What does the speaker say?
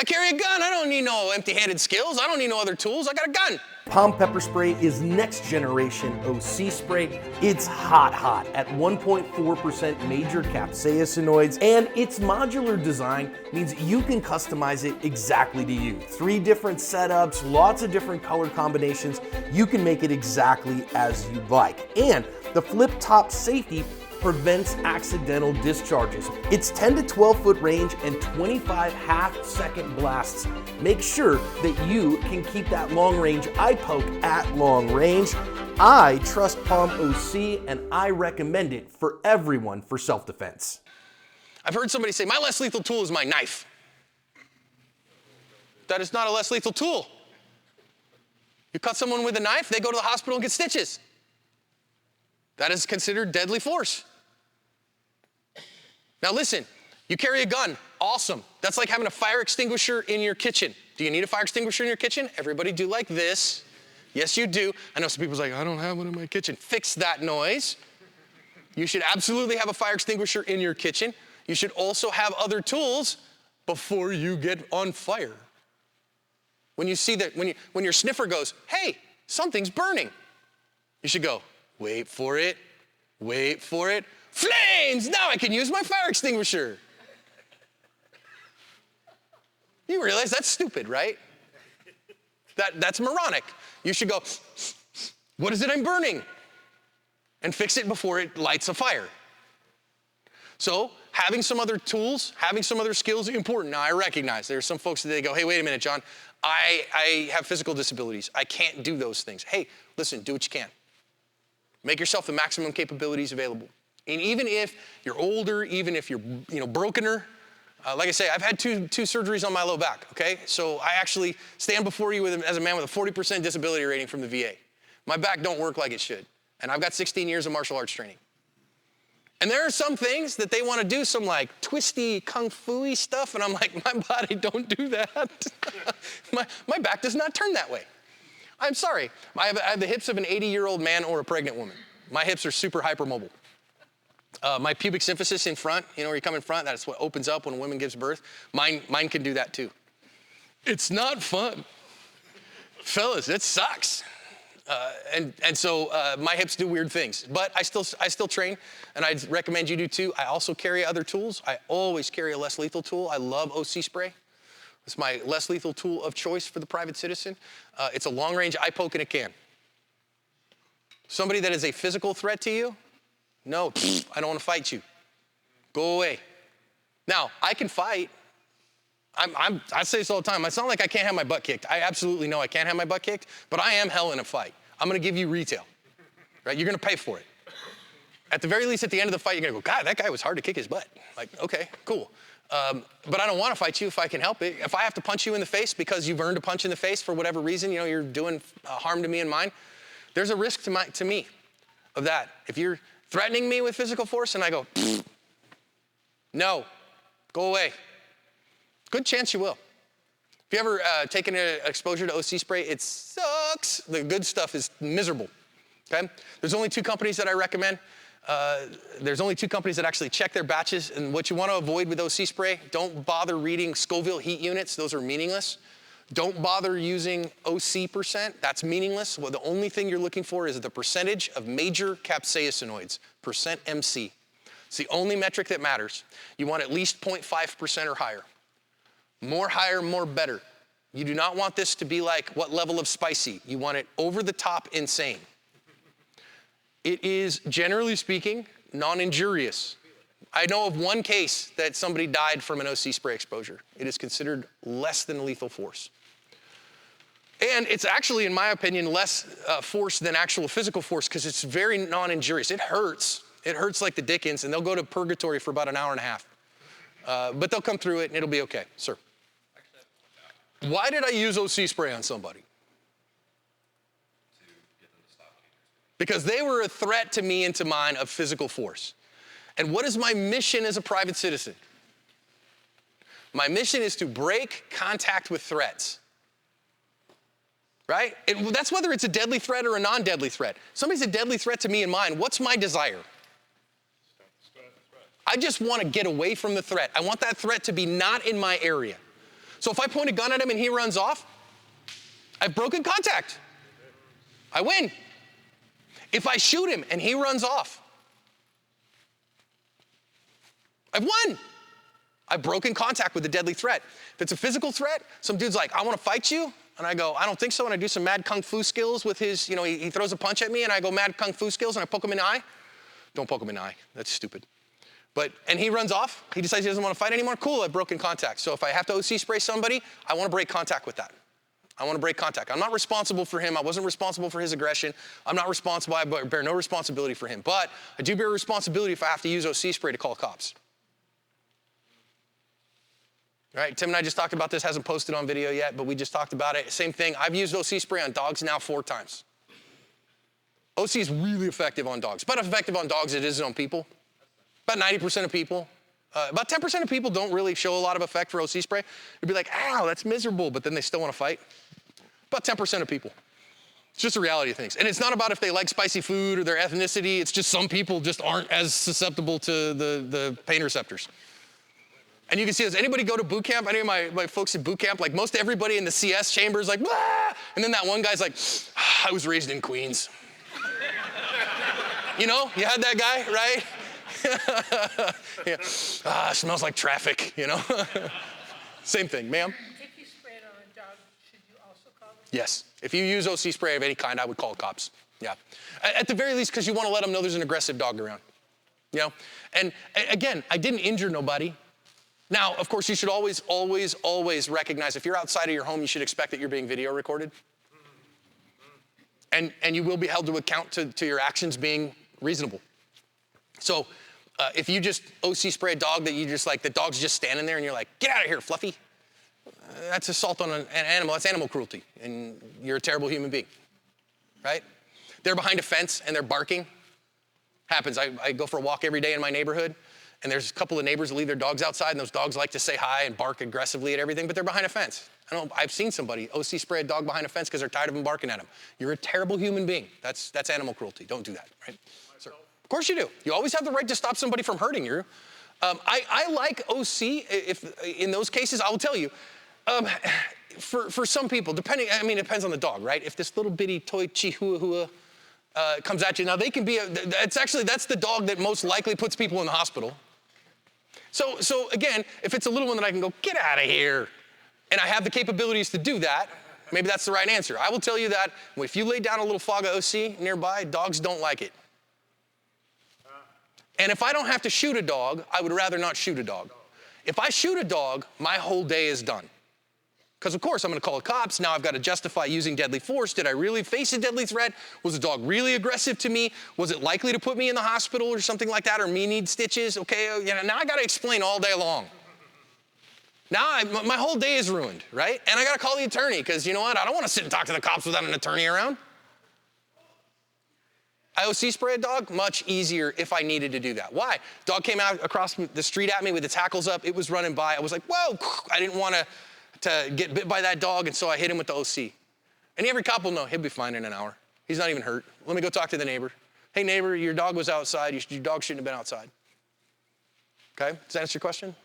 I carry a gun. I don't need no empty-handed skills. I don't need no other tools. I got a gun. Palm pepper spray is next generation OC spray. It's hot at 1.4% major capsaicinoids, and its modular design means you can customize it exactly to you. 3 different setups, lots of different color combinations. You can make it exactly as you like. And the flip top safety prevents accidental discharges. It's 10 to 12 foot range and 25 half-second blasts. Make sure that you can keep that long range eye poke at long range. I trust Palm OC and I recommend it for everyone for self-defense. I've heard somebody say, my less lethal tool is my knife. That is not a less lethal tool. You cut someone with a knife, they go to the hospital and get stitches. That is considered deadly force. Now listen, you carry a gun, awesome. That's like having a fire extinguisher in your kitchen. Do you need a fire extinguisher in your kitchen? Everybody do like this. Yes, you do. I know some people's like, I don't have one in my kitchen. Fix that noise. You should absolutely have a fire extinguisher in your kitchen. You should also have other tools before you get on fire. When you see that, when your sniffer goes, hey, something's burning, you should go, wait for it, flames, now I can use my fire extinguisher. You realize that's stupid, right? That's moronic. You should go, what is it I'm burning? And fix it before it lights a fire. So having some other tools, having some other skills is important. Now I recognize there are some folks that they go, hey, wait a minute, John, I have physical disabilities. I can't do those things. Hey, listen, do what you can. Make yourself the maximum capabilities available. And even if you're older, even if you're brokener, like I say, I've had two surgeries on my low back, okay? So I actually stand before you as a man with a 40% disability rating from the VA. My back don't work like it should. And I've got 16 years of martial arts training. And there are some things that they want to do, some like twisty kung fu-y stuff, and I'm like, my body don't do that. my back does not turn that way. I'm sorry. I have the hips of an 80-year-old man or a pregnant woman. My hips are super hypermobile. My pubic symphysis in front, where you come in front, that's what opens up when a woman gives birth. Mine can do that too. It's not fun. Fellas, it sucks. And so my hips do weird things, but I still train, and I'd recommend you do too. I also carry other tools. I always carry a less lethal tool. I love OC spray. It's my less lethal tool of choice for the private citizen. It's a long-range eye poke in a can. Somebody that is a physical threat to you, no, I don't want to fight you. Go away. Now, I can fight. I say this all the time. It's not like I can't have my butt kicked. I absolutely know I can't have my butt kicked, but I am hell in a fight. I'm going to give you retail, right? You're going to pay for it. At the very least, at the end of the fight, you're going to go, God, that guy was hard to kick his butt. Like, okay, cool. But I don't want to fight you if I can help it. If I have to punch you in the face because you've earned a punch in the face for whatever reason, you're doing harm to me and mine, there's a risk to me of that. If you're threatening me with physical force and I go, no, go away. Good chance you will. If you ever taken an exposure to OC spray, it sucks. The good stuff is miserable, okay? There's only 2 companies that I recommend. There's only 2 companies that actually check their batches, and what you want to avoid with OC spray, don't bother reading Scoville heat units. Those are meaningless. Don't bother using OC percent. That's meaningless. Well, the only thing you're looking for is the percentage of major capsaicinoids, percent MC. It's the only metric that matters. You want at least 0.5% or higher. More higher, more better. You do not want this to be like what level of spicy. You want it over the top insane. It is, generally speaking, non-injurious. I know of 1 case that somebody died from an OC spray exposure. It is considered less than lethal force. And it's actually, in my opinion, less force than actual physical force because it's very non-injurious. It hurts. It hurts like the dickens, and they'll go to purgatory for about an hour and a half. But they'll come through it, and it'll be okay. Sir. Why did I use OC spray on somebody? Because they were a threat to me and to mine of physical force. And what is my mission as a private citizen? My mission is to break contact with threats. Right? That's whether it's a deadly threat or a non-deadly threat. Somebody's a deadly threat to me and mine. What's my desire? I just want to get away from the threat. I want that threat to be not in my area. So if I point a gun at him and he runs off, I've broken contact. I win. If I shoot him and he runs off, I've won. I've broken contact with a deadly threat. If it's a physical threat, some dude's like, I want to fight you. And I go, I don't think so. And I do some mad kung fu skills with his, he throws a punch at me and I go mad kung fu skills and I poke him in the eye. Don't poke him in the eye. That's stupid. And he runs off. He decides he doesn't want to fight anymore. Cool, I've broken contact. So if I have to OC spray somebody, I want to break contact with that. I want to break contact. I'm not responsible for him. I wasn't responsible for his aggression. I'm not responsible. I bear no responsibility for him. But I do bear responsibility if I have to use OC spray to call cops. All right, Tim and I just talked about this. Hasn't posted on video yet, but we just talked about it. Same thing. I've used OC spray on dogs now 4 times. OC is really effective on dogs. About as effective on dogs as it is on people. About 90% of people. About 10% of people don't really show a lot of effect for OC spray. They'd be like, ow, that's miserable, but then they still want to fight. About 10% of people. It's just a reality of things. And it's not about if they like spicy food or their ethnicity. It's just some people just aren't as susceptible to the pain receptors. And you can see this. Anybody go to boot camp? Any of my folks at boot camp, like most everybody in the CS chamber is like, wah! And then that one guy's like, I was raised in Queens. You had that guy, right? Yeah. Smells like traffic, Same thing, ma'am? If you spray it on a dog, should you also call them? Yes. If you use OC spray of any kind, I would call cops. Yeah. At the very least, because you want to let them know there's an aggressive dog around. And again, I didn't injure nobody. Now, of course, you should always, always, always recognize if you're outside of your home, you should expect that you're being video recorded. And you will be held to account to your actions being reasonable. So if you just OC spray a dog that you just like, the dog's just standing there and you're like, get out of here, Fluffy. That's assault on an animal. That's animal cruelty. And you're a terrible human being, right? They're behind a fence and they're barking. Happens. I go for a walk every day in my neighborhood. And there's a couple of neighbors that leave their dogs outside, and those dogs like to say hi and bark aggressively at everything, but they're behind a fence. I've seen somebody OC spray a dog behind a fence because they're tired of them barking at them. You're a terrible human being. That's animal cruelty. Don't do that, right? Sir. Of course you do. You always have the right to stop somebody from hurting you. I like OC. If in those cases, I will tell you, for some people, it depends on the dog, right? If this little bitty toy chihuahua comes at you, now they can be, that's the dog that most likely puts people in the hospital. So again, if it's a little one that I can go, get out of here, and I have the capabilities to do that, maybe that's the right answer. I will tell you that if you lay down a little fog of OC nearby, dogs don't like it. And if I don't have to shoot a dog, I would rather not shoot a dog. If I shoot a dog, my whole day is done. Because of course I'm gonna call the cops. Now I've got to justify using deadly force. Did I really face a deadly threat? Was the dog really aggressive to me? Was it likely to put me in the hospital or something like that, or me need stitches? Okay, now I gotta explain all day long. Now my whole day is ruined, right? And I gotta call the attorney, because you know what? I don't wanna sit and talk to the cops without an attorney around. IOC spray a dog, much easier if I needed to do that. Why? Dog came out across the street at me with its hackles up. It was running by. I was like, whoa, I didn't want to get bit by that dog, and so I hit him with the OC. And every cop will know he'll be fine in an hour. He's not even hurt. Let me go talk to the neighbor. Hey, neighbor, your dog was outside. Your dog shouldn't have been outside. Okay? Does that answer your question?